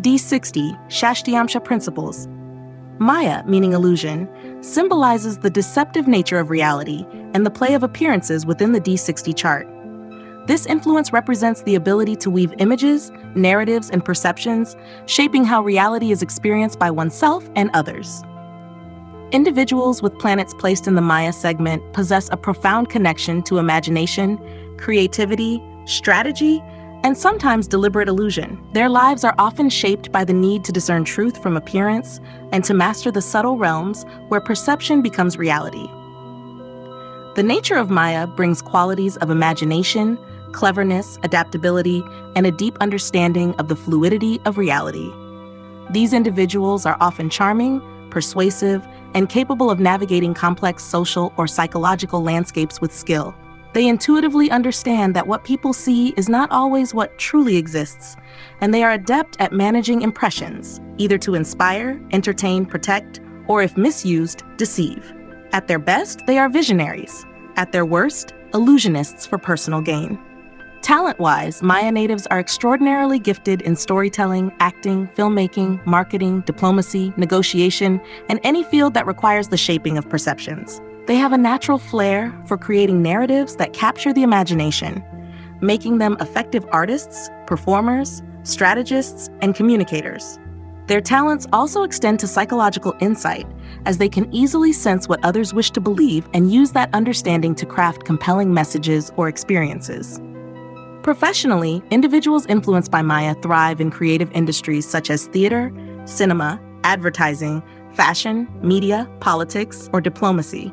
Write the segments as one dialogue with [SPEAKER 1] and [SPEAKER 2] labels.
[SPEAKER 1] D60, Shashtiamsha principles. Maya, meaning illusion, symbolizes the deceptive nature of reality and the play of appearances within the D60 chart. This influence represents the ability to weave images, narratives, and perceptions, shaping how reality is experienced by oneself and others. Individuals with planets placed in the Maya segment possess a profound connection to imagination, creativity, strategy, and sometimes deliberate illusion. Their lives are often shaped by the need to discern truth from appearance and to master the subtle realms where perception becomes reality. The nature of Maya brings qualities of imagination, cleverness, adaptability, and a deep understanding of the fluidity of reality. These individuals are often charming, persuasive, and capable of navigating complex social or psychological landscapes with skill. They intuitively understand that what people see is not always what truly exists, and they are adept at managing impressions, either to inspire, entertain, protect, or if misused, deceive. At their best, they are visionaries. At their worst, illusionists for personal gain. Talent-wise, Maya natives are extraordinarily gifted in storytelling, acting, filmmaking, marketing, diplomacy, negotiation, and any field that requires the shaping of perceptions. They have a natural flair for creating narratives that capture the imagination, making them effective artists, performers, strategists, and communicators. Their talents also extend to psychological insight, as they can easily sense what others wish to believe and use that understanding to craft compelling messages or experiences. Professionally, individuals influenced by Maya thrive in creative industries such as theater, cinema, advertising, fashion, media, politics, or diplomacy.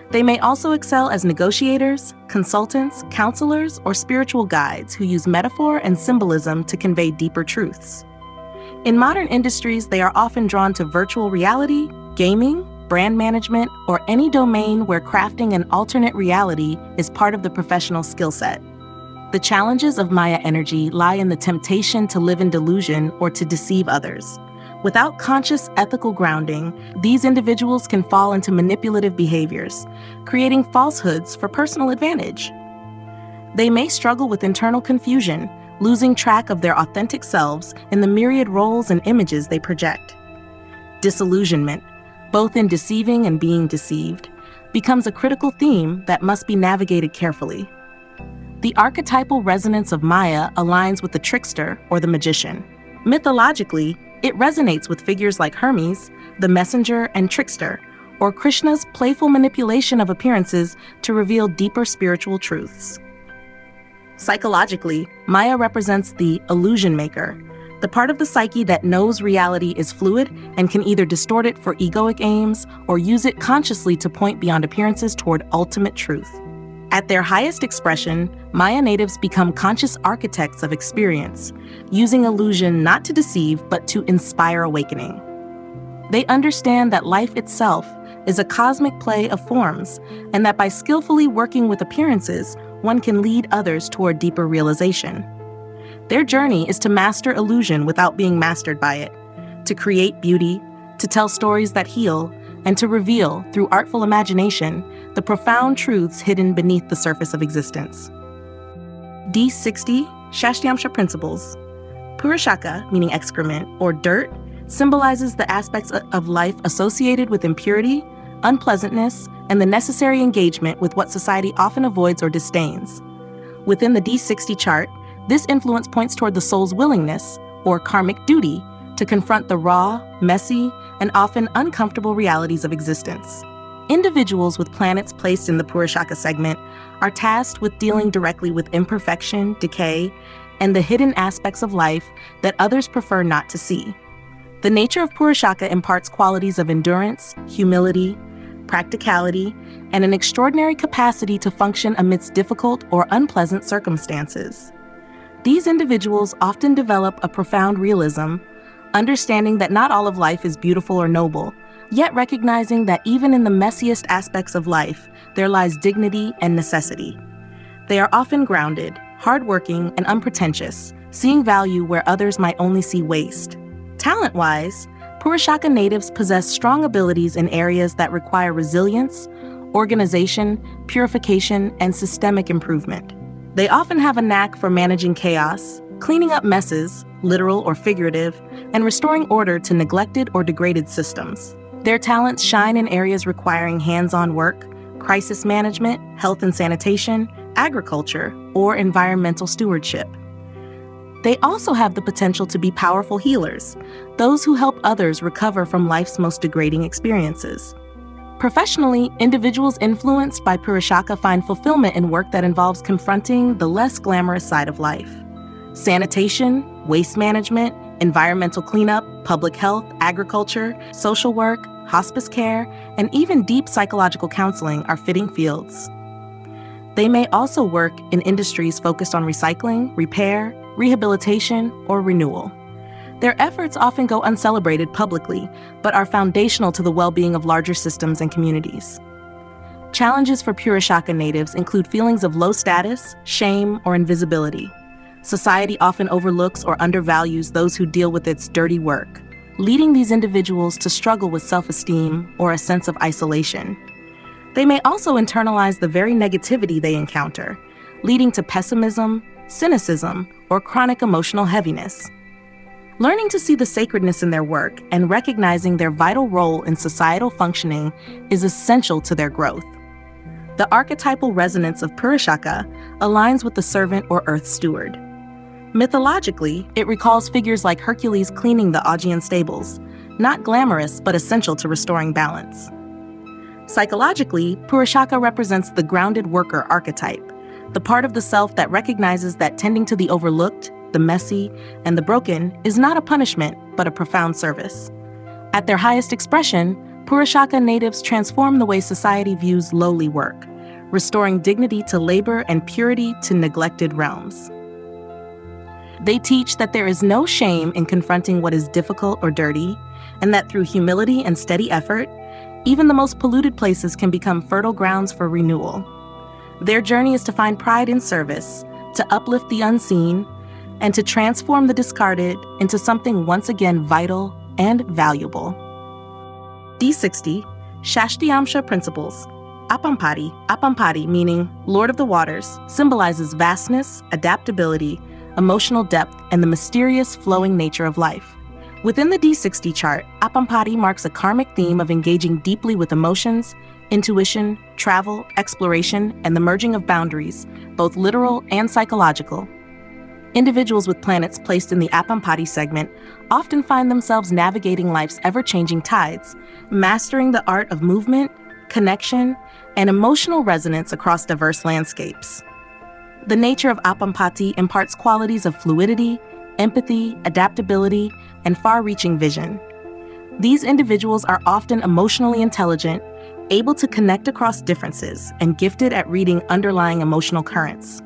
[SPEAKER 1] They may also excel as negotiators, consultants, counselors, or spiritual guides who use metaphor and symbolism to convey deeper truths. In modern industries, they are often drawn to virtual reality, gaming, brand management, or any domain where crafting an alternate reality is part of the professional skill set. The challenges of Maya energy lie in the temptation to live in delusion or to deceive others. Without conscious ethical grounding, these individuals can fall into manipulative behaviors, creating falsehoods for personal advantage. They may struggle with internal confusion, losing track of their authentic selves in the myriad roles and images they project. Disillusionment, both in deceiving and being deceived, becomes a critical theme that must be navigated carefully. The archetypal resonance of Maya aligns with the trickster or the magician. Mythologically, it resonates with figures like Hermes, the messenger and trickster, or Krishna's playful manipulation of appearances to reveal deeper spiritual truths. Psychologically, Maya represents the illusion maker, the part of the psyche that knows reality is fluid and can either distort it for egoic aims or use it consciously to point beyond appearances toward ultimate truth. At their highest expression, Maya natives become conscious architects of experience, using illusion not to deceive but to inspire awakening. They understand that life itself is a cosmic play of forms, and that by skillfully working with appearances, one can lead others toward deeper realization. Their journey is to master illusion without being mastered by it, to create beauty, to tell stories that heal, and to reveal, through artful imagination, the profound truths hidden beneath the surface of existence. D60, Shashtiamsha principles. Purishaka, meaning excrement, or dirt, symbolizes the aspects of life associated with impurity, unpleasantness, and the necessary engagement with what society often avoids or disdains. Within the D60 chart, this influence points toward the soul's willingness, or karmic duty, to confront the raw, messy, and often uncomfortable realities of existence. Individuals with planets placed in the Purishaka segment are tasked with dealing directly with imperfection, decay, and the hidden aspects of life that others prefer not to see. The nature of Purishaka imparts qualities of endurance, humility, practicality, and an extraordinary capacity to function amidst difficult or unpleasant circumstances. These individuals often develop a profound realism, understanding that not all of life is beautiful or noble, yet recognizing that even in the messiest aspects of life, there lies dignity and necessity. They are often grounded, hardworking, and unpretentious, seeing value where others might only see waste. Talent-wise, Purishaka natives possess strong abilities in areas that require resilience, organization, purification, and systemic improvement. They often have a knack for managing chaos, cleaning up messes, literal or figurative, and restoring order to neglected or degraded systems. Their talents shine in areas requiring hands-on work, crisis management, health and sanitation, agriculture, or environmental stewardship. They also have the potential to be powerful healers, those who help others recover from life's most degrading experiences. Professionally, individuals influenced by Purishaka find fulfillment in work that involves confronting the less glamorous side of life. Sanitation, waste management, environmental cleanup, public health, agriculture, social work, hospice care, and even deep psychological counseling are fitting fields. They may also work in industries focused on recycling, repair, rehabilitation, or renewal. Their efforts often go uncelebrated publicly, but are foundational to the well-being of larger systems and communities. Challenges for Purishaka natives include feelings of low status, shame, or invisibility. Society often overlooks or undervalues those who deal with its dirty work, leading these individuals to struggle with self-esteem or a sense of isolation. They may also internalize the very negativity they encounter, leading to pessimism, cynicism, or chronic emotional heaviness. Learning to see the sacredness in their work and recognizing their vital role in societal functioning is essential to their growth. The archetypal resonance of Purishaka aligns with the servant or earth steward. Mythologically, it recalls figures like Hercules cleaning the Augean stables, not glamorous but essential to restoring balance. Psychologically, Purishaka represents the grounded worker archetype, the part of the self that recognizes that tending to the overlooked, the messy, and the broken is not a punishment, but a profound service. At their highest expression, Purishaka natives transform the way society views lowly work, restoring dignity to labor and purity to neglected realms. They teach that there is no shame in confronting what is difficult or dirty, and that through humility and steady effort, even the most polluted places can become fertile grounds for renewal. Their journey is to find pride in service, to uplift the unseen, and to transform the discarded into something once again vital and valuable. D60, Shashtiamsha principles. Apati meaning Lord of the Waters, symbolizes vastness, adaptability, emotional depth, and the mysterious flowing nature of life. Within the D60 chart, Apati marks a karmic theme of engaging deeply with emotions, intuition, travel, exploration, and the merging of boundaries, both literal and psychological. Individuals with planets placed in the Apati segment often find themselves navigating life's ever-changing tides, mastering the art of movement, connection, and emotional resonance across diverse landscapes. The nature of Apati imparts qualities of fluidity, empathy, adaptability, and far-reaching vision. These individuals are often emotionally intelligent, able to connect across differences, and gifted at reading underlying emotional currents.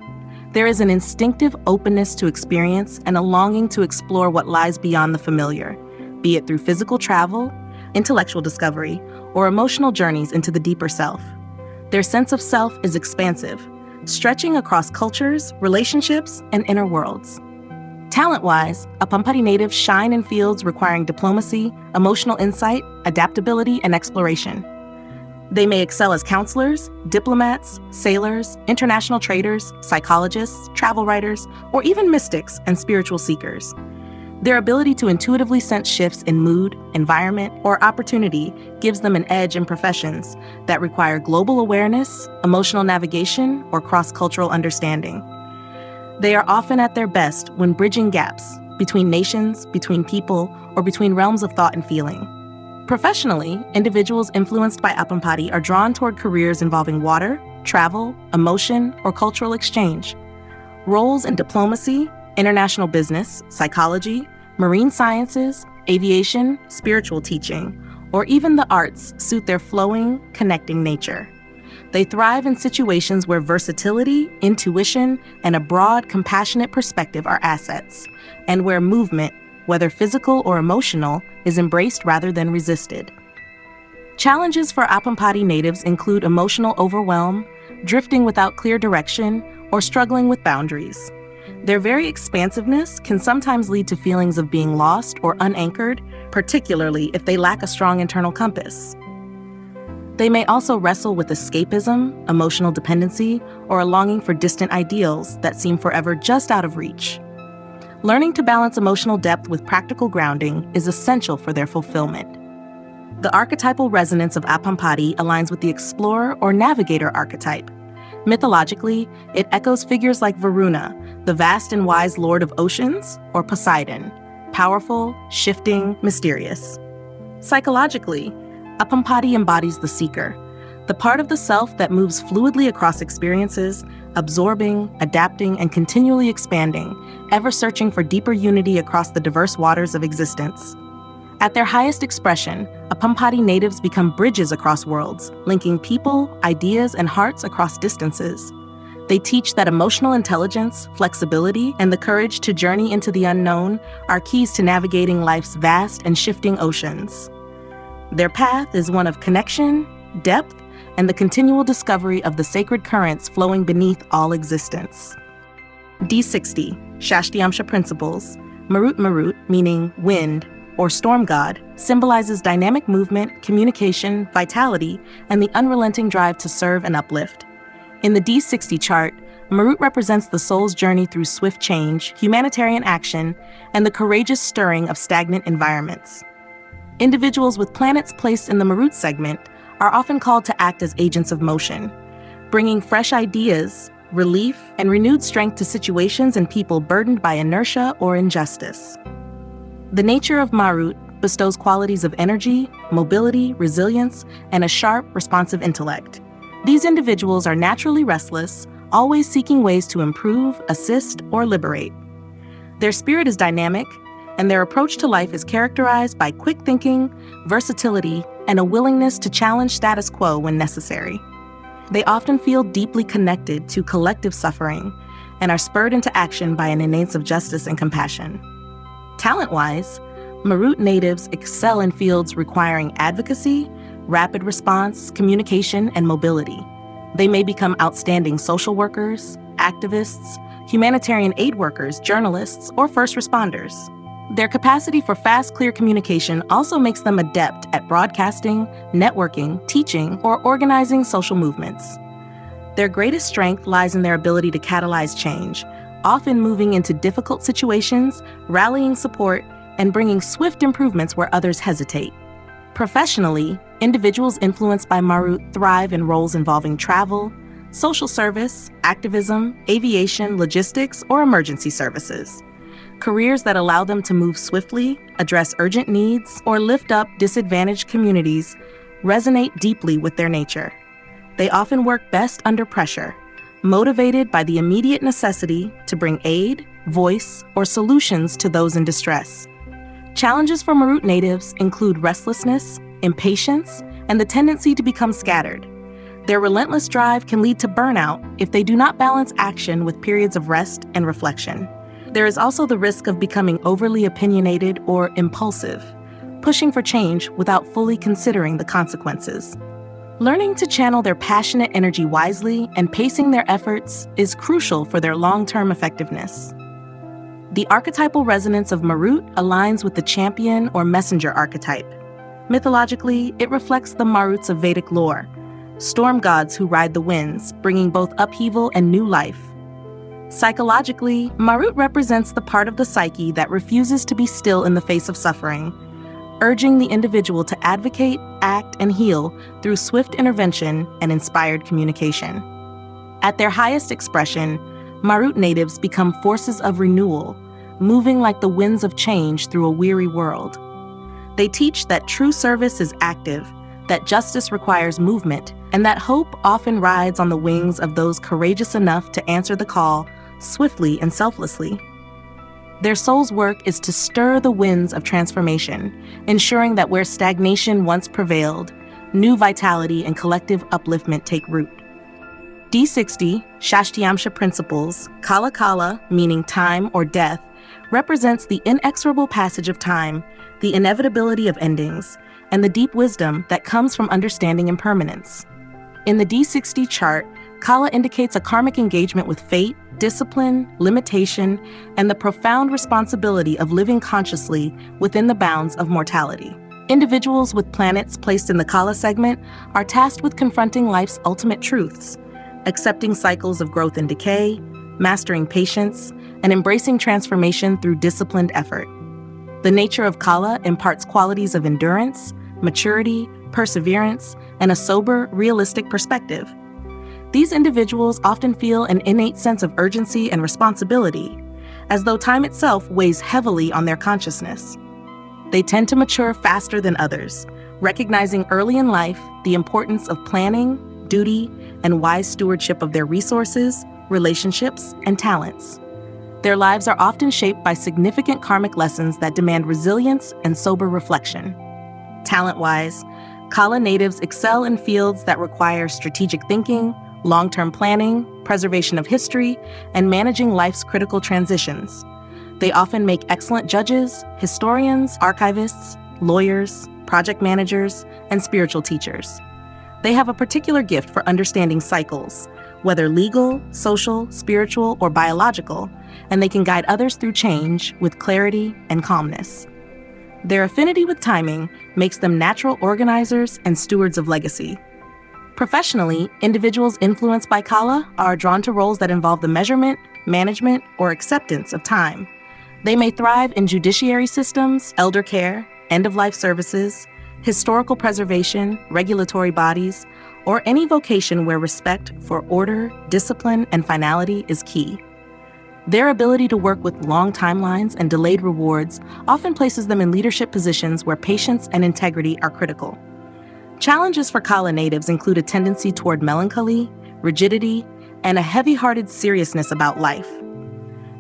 [SPEAKER 1] There is an instinctive openness to experience and a longing to explore what lies beyond the familiar, be it through physical travel, intellectual discovery, or emotional journeys into the deeper self. Their sense of self is expansive, stretching across cultures, relationships, and inner worlds. Talent-wise, Apati natives shine in fields requiring diplomacy, emotional insight, adaptability, and exploration. They may excel as counselors, diplomats, sailors, international traders, psychologists, travel writers, or even mystics and spiritual seekers. Their ability to intuitively sense shifts in mood, environment, or opportunity gives them an edge in professions that require global awareness, emotional navigation, or cross-cultural understanding. They are often at their best when bridging gaps between nations, between people, or between realms of thought and feeling. Professionally, individuals influenced by Apati are drawn toward careers involving water, travel, emotion, or cultural exchange. Roles in diplomacy, international business, psychology, marine sciences, aviation, spiritual teaching, or even the arts suit their flowing, connecting nature. They thrive in situations where versatility, intuition, and a broad, compassionate perspective are assets, and where movement, whether physical or emotional, is embraced rather than resisted. Challenges for Apati natives include emotional overwhelm, drifting without clear direction, or struggling with boundaries. Their very expansiveness can sometimes lead to feelings of being lost or unanchored, particularly if they lack a strong internal compass. They may also wrestle with escapism, emotional dependency, or a longing for distant ideals that seem forever just out of reach. Learning to balance emotional depth with practical grounding is essential for their fulfillment. The archetypal resonance of Apati aligns with the explorer or navigator archetype. Mythologically, it echoes figures like Varuna, the vast and wise lord of oceans, or Poseidon, powerful, shifting, mysterious. Psychologically, Apati embodies the seeker, the part of the self that moves fluidly across experiences, absorbing, adapting, and continually expanding, ever searching for deeper unity across the diverse waters of existence. At their highest expression, Apati natives become bridges across worlds, linking people, ideas, and hearts across distances. They teach that emotional intelligence, flexibility, and the courage to journey into the unknown are keys to navigating life's vast and shifting oceans. Their path is one of connection, depth, and the continual discovery of the sacred currents flowing beneath all existence. D60, Shashtiamsha principles, Marut, meaning wind, or storm god, symbolizes dynamic movement, communication, vitality, and the unrelenting drive to serve and uplift. In the D60 chart, Marut represents the soul's journey through swift change, humanitarian action, and the courageous stirring of stagnant environments. Individuals with planets placed in the Marut segment are often called to act as agents of motion, bringing fresh ideas, relief, and renewed strength to situations and people burdened by inertia or injustice. The nature of Marut bestows qualities of energy, mobility, resilience, and a sharp, responsive intellect. These individuals are naturally restless, always seeking ways to improve, assist, or liberate. Their spirit is dynamic, and their approach to life is characterized by quick thinking, versatility, and a willingness to challenge status quo when necessary. They often feel deeply connected to collective suffering and are spurred into action by an innate sense of justice and compassion. Talent-wise, Marut natives excel in fields requiring advocacy, rapid response, communication, and mobility. They may become outstanding social workers, activists, humanitarian aid workers, journalists, or first responders. Their capacity for fast, clear communication also makes them adept at broadcasting, networking, teaching, or organizing social movements. Their greatest strength lies in their ability to catalyze change, often moving into difficult situations, rallying support, and bringing swift improvements where others hesitate. Professionally, individuals influenced by Marut thrive in roles involving travel, social service, activism, aviation, logistics, or emergency services. Careers that allow them to move swiftly, address urgent needs, or lift up disadvantaged communities resonate deeply with their nature. They often work best under pressure, motivated by the immediate necessity to bring aid, voice, or solutions to those in distress. Challenges for Marut natives include restlessness, impatience, and the tendency to become scattered. Their relentless drive can lead to burnout if they do not balance action with periods of rest and reflection. There is also the risk of becoming overly opinionated or impulsive, pushing for change without fully considering the consequences. Learning to channel their passionate energy wisely and pacing their efforts is crucial for their long-term effectiveness. The archetypal resonance of Marut aligns with the champion or messenger archetype. Mythologically, it reflects the Maruts of Vedic lore, storm gods who ride the winds, bringing both upheaval and new life. Psychologically, Marut represents the part of the psyche that refuses to be still in the face of suffering, urging the individual to advocate, act, and heal through swift intervention and inspired communication. At their highest expression, Marut natives become forces of renewal, moving like the winds of change through a weary world. They teach that true service is active, that justice requires movement, and that hope often rides on the wings of those courageous enough to answer the call swiftly and selflessly. Their soul's work is to stir the winds of transformation, ensuring that where stagnation once prevailed, new vitality and collective upliftment take root. D60, Shashtiamsha principles, Kala, meaning time or death, represents the inexorable passage of time, the inevitability of endings, and the deep wisdom that comes from understanding impermanence. In the D60 chart, Kala indicates a karmic engagement with fate, discipline, limitation, and the profound responsibility of living consciously within the bounds of mortality. Individuals with planets placed in the Kala segment are tasked with confronting life's ultimate truths, accepting cycles of growth and decay, mastering patience, and embracing transformation through disciplined effort. The nature of Kala imparts qualities of endurance, maturity, perseverance, and a sober, realistic perspective. These individuals often feel an innate sense of urgency and responsibility, as though time itself weighs heavily on their consciousness. They tend to mature faster than others, recognizing early in life the importance of planning, duty, and wise stewardship of their resources, relationships, and talents. Their lives are often shaped by significant karmic lessons that demand resilience and sober reflection. Talent-wise, Kala natives excel in fields that require strategic thinking, long-term planning, preservation of history, and managing life's critical transitions. They often make excellent judges, historians, archivists, lawyers, project managers, and spiritual teachers. They have a particular gift for understanding cycles, whether legal, social, spiritual, or biological, and they can guide others through change with clarity and calmness. Their affinity with timing makes them natural organizers and stewards of legacy. Professionally, individuals influenced by Kala are drawn to roles that involve the measurement, management, or acceptance of time. They may thrive in judiciary systems, elder care, end-of-life services, historical preservation, regulatory bodies, or any vocation where respect for order, discipline, and finality is key. Their ability to work with long timelines and delayed rewards often places them in leadership positions where patience and integrity are critical. Challenges for Kala natives include a tendency toward melancholy, rigidity, and a heavy-hearted seriousness about life.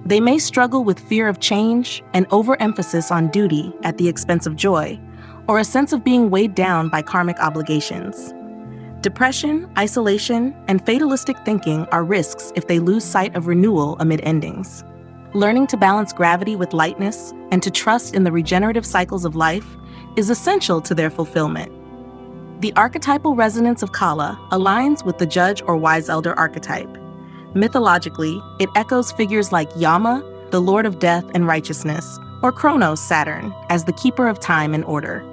[SPEAKER 1] They may struggle with fear of change and overemphasis on duty at the expense of joy, or a sense of being weighed down by karmic obligations. Depression, isolation, and fatalistic thinking are risks if they lose sight of renewal amid endings. Learning to balance gravity with lightness and to trust in the regenerative cycles of life is essential to their fulfillment. The archetypal resonance of Kala aligns with the judge or wise elder archetype. Mythologically, it echoes figures like Yama, the lord of death and righteousness, or Kronos, Saturn, as the keeper of time and order.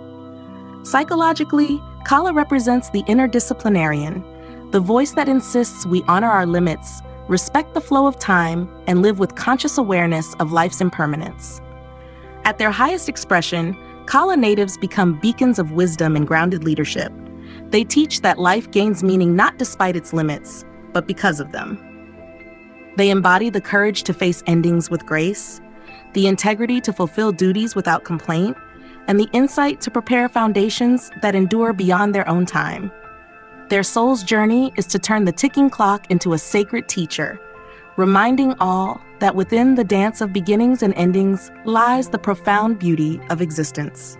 [SPEAKER 1] Psychologically, Kala represents the inner disciplinarian, the voice that insists we honor our limits, respect the flow of time, and live with conscious awareness of life's impermanence. At their highest expression, Kala natives become beacons of wisdom and grounded leadership. They teach that life gains meaning not despite its limits, but because of them. They embody the courage to face endings with grace, the integrity to fulfill duties without complaint, and the insight to prepare foundations that endure beyond their own time. Their soul's journey is to turn the ticking clock into a sacred teacher, reminding all that within the dance of beginnings and endings lies the profound beauty of existence.